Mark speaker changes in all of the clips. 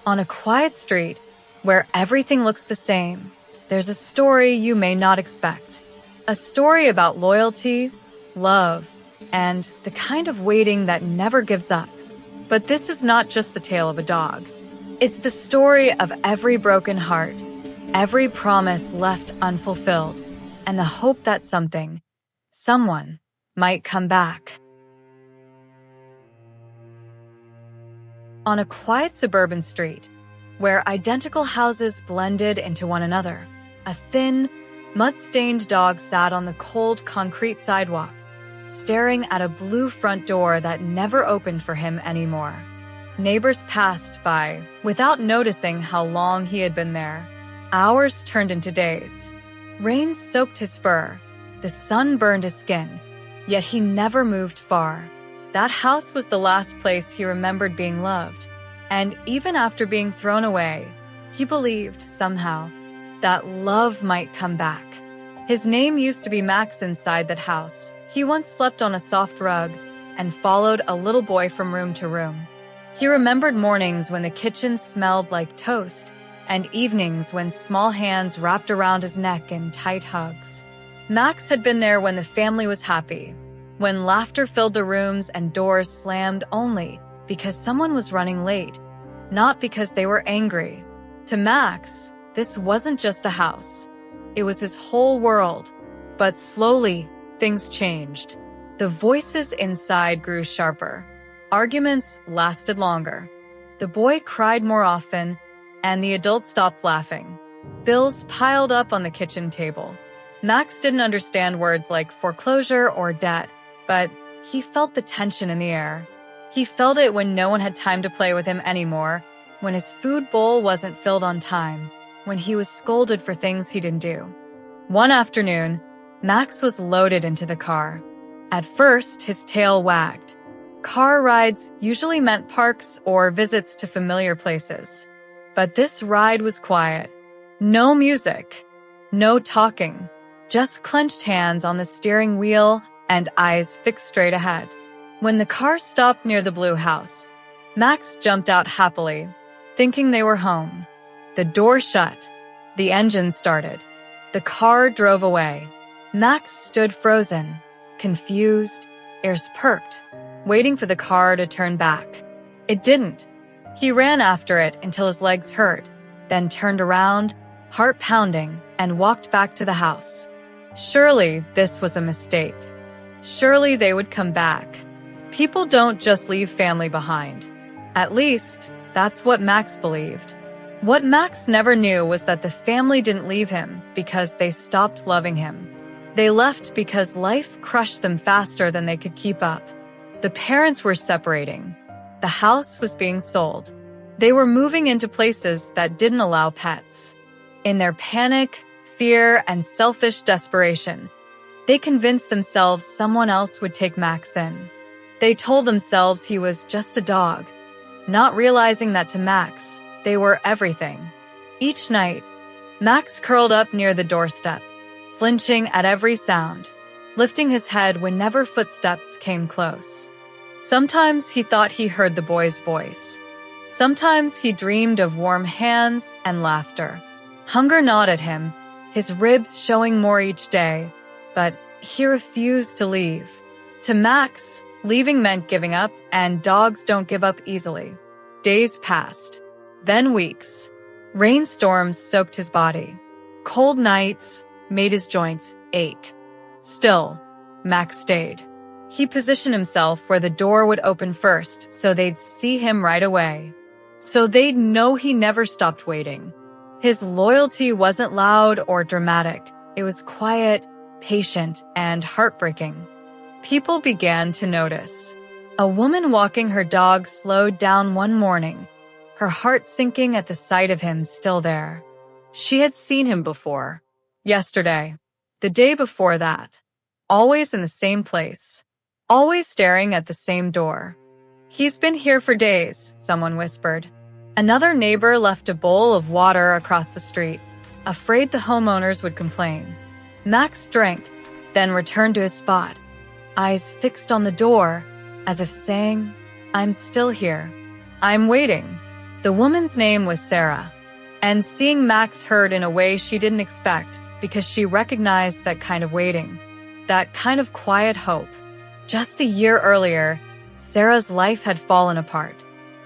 Speaker 1: On a quiet street, where everything looks the same, there's a story you may not expect. A story about loyalty, love, and the kind of waiting that never gives up. But this is not just the tale of a dog. It's the story of every broken heart, every promise left unfulfilled, and the hope that someone, might come back. On a quiet suburban street, where identical houses blended into one another, a thin, mud-stained dog sat on the cold concrete sidewalk, staring at a blue front door that never opened for him anymore. Neighbors passed by without noticing how long he had been there. Hours turned into days. Rain soaked his fur. The sun burned his skin. Yet he never moved far. That house was the last place he remembered being loved. And even after being thrown away, he believed, somehow, that love might come back. His name used to be Max inside that house. He once slept on a soft rug and followed a little boy from room to room. He remembered mornings when the kitchen smelled like toast, and evenings when small hands wrapped around his neck in tight hugs. Max had been there when the family was happy, when laughter filled the rooms and doors slammed only because someone was running late, not because they were angry. To Max, this wasn't just a house. It was his whole world. But slowly, things changed. The voices inside grew sharper. Arguments lasted longer. The boy cried more often, and the adults stopped laughing. Bills piled up on the kitchen table. Max didn't understand words like foreclosure or debt, but he felt the tension in the air. He felt it when no one had time to play with him anymore, when his food bowl wasn't filled on time, when he was scolded for things he didn't do. One afternoon, Max was loaded into the car. At first, his tail wagged. Car rides usually meant parks or visits to familiar places. But this ride was quiet. No music, no talking, just clenched hands on the steering wheel and eyes fixed straight ahead. When the car stopped near the blue house, Max jumped out happily, thinking they were home. The door shut. The engine started. The car drove away. Max stood frozen, confused, ears perked, waiting for the car to turn back. It didn't. He ran after it until his legs hurt, then turned around, heart pounding, and walked back to the house. Surely this was a mistake. Surely they would come back. People don't just leave family behind. At least, that's what Max believed. What Max never knew was that the family didn't leave him because they stopped loving him. They left because life crushed them faster than they could keep up. The parents were separating. The house was being sold. They were moving into places that didn't allow pets. In their panic, fear, and selfish desperation, they convinced themselves someone else would take Max in. They told themselves he was just a dog, not realizing that to Max, they were everything. Each night, Max curled up near the doorstep, flinching at every sound, lifting his head whenever footsteps came close. Sometimes he thought he heard the boy's voice. Sometimes he dreamed of warm hands and laughter. Hunger gnawed at him, his ribs showing more each day, but he refused to leave. To Max, leaving meant giving up, and dogs don't give up easily. Days passed, then weeks. Rainstorms soaked his body. Cold nights made his joints ache. Still, Max stayed. He positioned himself where the door would open first so they'd see him right away. So they'd know he never stopped waiting. His loyalty wasn't loud or dramatic. It was quiet, patient, and heartbreaking. People began to notice. A woman walking her dog slowed down one morning, her heart sinking at the sight of him still there. She had seen him before. Yesterday. The day before that. Always in the same place. Always staring at the same door. "He's been here for days," someone whispered. Another neighbor left a bowl of water across the street, afraid the homeowners would complain. Max drank, then returned to his spot, eyes fixed on the door, as if saying, "I'm still here. I'm waiting." The woman's name was Sara, and seeing Max hurt in a way she didn't expect because she recognized that kind of waiting, that kind of quiet hope. Just a year earlier, Sara's life had fallen apart.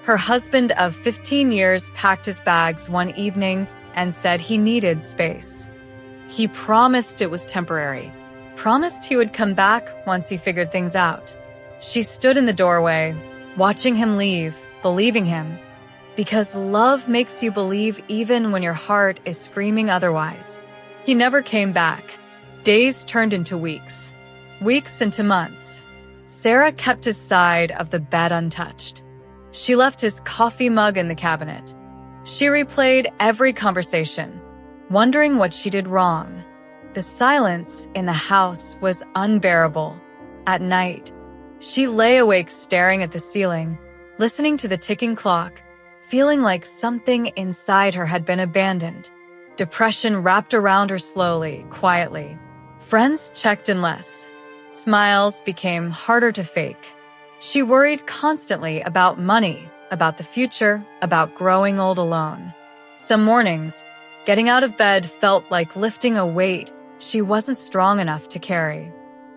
Speaker 1: Her husband of 15 years packed his bags one evening and said he needed space. He promised it was temporary, promised he would come back once he figured things out. She stood in the doorway, watching him leave, believing him. Because love makes you believe even when your heart is screaming otherwise. He never came back. Days turned into weeks. Weeks into months. Sara kept his side of the bed untouched. She left his coffee mug in the cabinet. She replayed every conversation, wondering what she did wrong. The silence in the house was unbearable. At night, she lay awake staring at the ceiling, listening to the ticking clock, feeling like something inside her had been abandoned. Depression wrapped around her slowly, quietly. Friends checked in less. Smiles became harder to fake. She worried constantly about money, about the future, about growing old alone. Some mornings, getting out of bed felt like lifting a weight she wasn't strong enough to carry.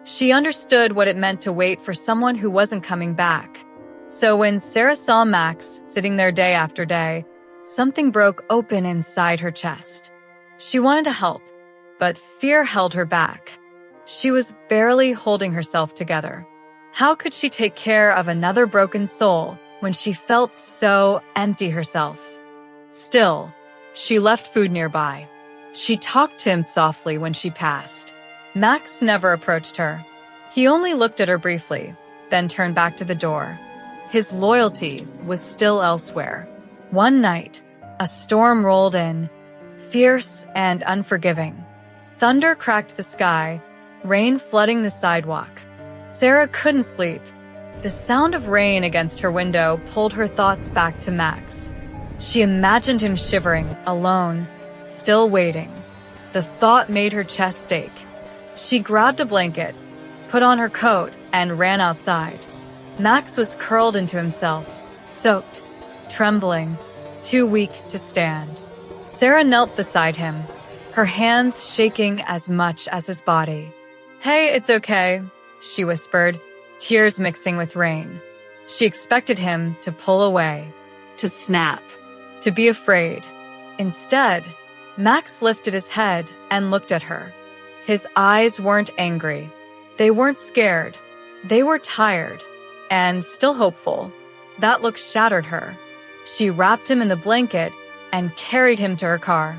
Speaker 1: She understood what it meant to wait for someone who wasn't coming back. So when Sara saw Max sitting there day after day, something broke open inside her chest. She wanted to help, but fear held her back. She was barely holding herself together. How could she take care of another broken soul when she felt so empty herself? Still, she left food nearby. She talked to him softly when she passed. Max never approached her. He only looked at her briefly, then turned back to the door. His loyalty was still elsewhere. One night, a storm rolled in, fierce and unforgiving. Thunder cracked the sky, rain flooding the sidewalk. Sara couldn't sleep. The sound of rain against her window pulled her thoughts back to Max. She imagined him shivering, alone, still waiting. The thought made her chest ache. She grabbed a blanket, put on her coat, and ran outside. Max was curled into himself, soaked, trembling, too weak to stand. Sara knelt beside him, her hands shaking as much as his body. "Hey, it's okay," she whispered, tears mixing with rain. She expected him to pull away, to snap, to be afraid. Instead, Max lifted his head and looked at her. His eyes weren't angry. They weren't scared. They were tired and still hopeful. That look shattered her. She wrapped him in the blanket and carried him to her car.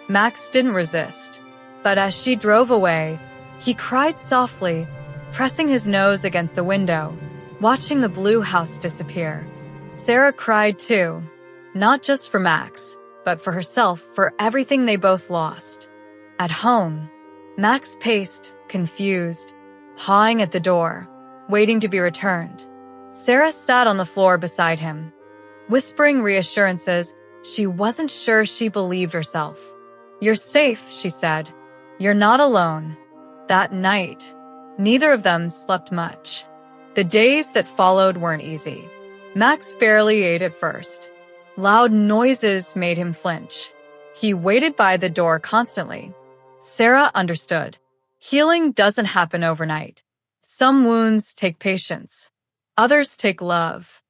Speaker 1: Max didn't resist, but as she drove away, he cried softly, pressing his nose against the window, watching the blue house disappear. Sara cried too, not just for Max, but for herself, for everything they both lost. At home, Max paced, confused, pawing at the door, waiting to be returned. Sara sat on the floor beside him, whispering reassurances she wasn't sure she believed herself. "You're safe," she said. "You're not alone." That night, neither of them slept much. The days that followed weren't easy. Max barely ate at first. Loud noises made him flinch. He waited by the door constantly. Sara understood. Healing doesn't happen overnight. Some wounds take patience. Others take love.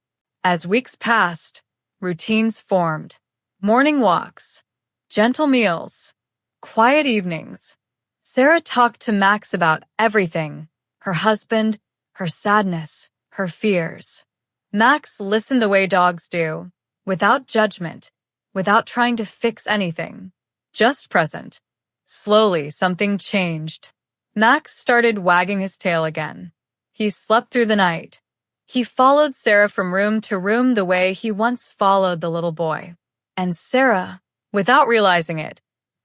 Speaker 1: As weeks passed, routines formed. Morning walks, gentle meals, quiet evenings. Sara talked to Max about everything: her husband, her sadness, her fears. Max listened the way dogs do, without judgment, without trying to fix anything, just present. Slowly, something changed. Max started wagging his tail again. He slept through the night. He followed Sara from room to room the way he once followed the little boy. And Sara, without realizing it,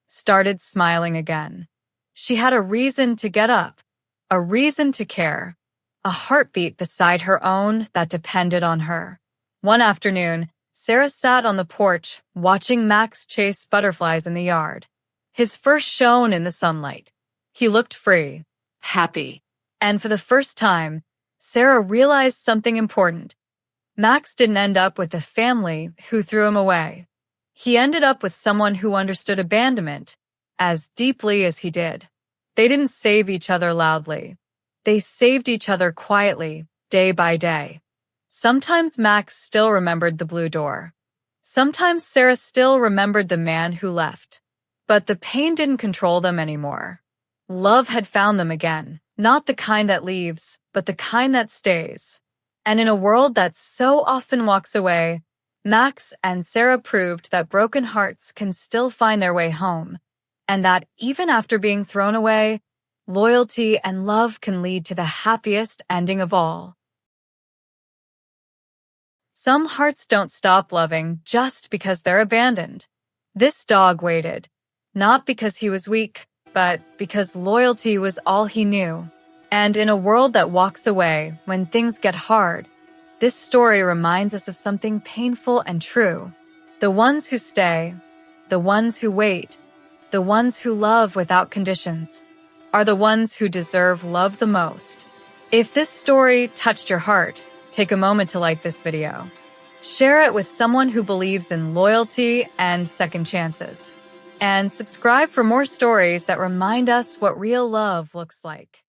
Speaker 1: started smiling again. She had a reason to get up, a reason to care, a heartbeat beside her own that depended on her. One afternoon, Sara sat on the porch watching Max chase butterflies in the yard. His fur shone in the sunlight. He looked free, happy. And for the first time, Sara realized something important. Max didn't end up with the family who threw him away. He ended up with someone who understood abandonment as deeply as he did. They didn't save each other loudly. They saved each other quietly, day by day. Sometimes Max still remembered the blue door. Sometimes Sara still remembered the man who left. But the pain didn't control them anymore. Love had found them again, not the kind that leaves, but the kind that stays. And in a world that so often walks away, Max and Sara proved that broken hearts can still find their way home, and that even after being thrown away, loyalty and love can lead to the happiest ending of all. Some hearts don't stop loving just because they're abandoned. This dog waited, not because he was weak, but because loyalty was all he knew. And in a world that walks away when things get hard, this story reminds us of something painful and true. The ones who stay, the ones who wait, the ones who love without conditions, are the ones who deserve love the most. If this story touched your heart, take a moment to like this video. Share it with someone who believes in loyalty and second chances. And subscribe for more stories that remind us what real love looks like.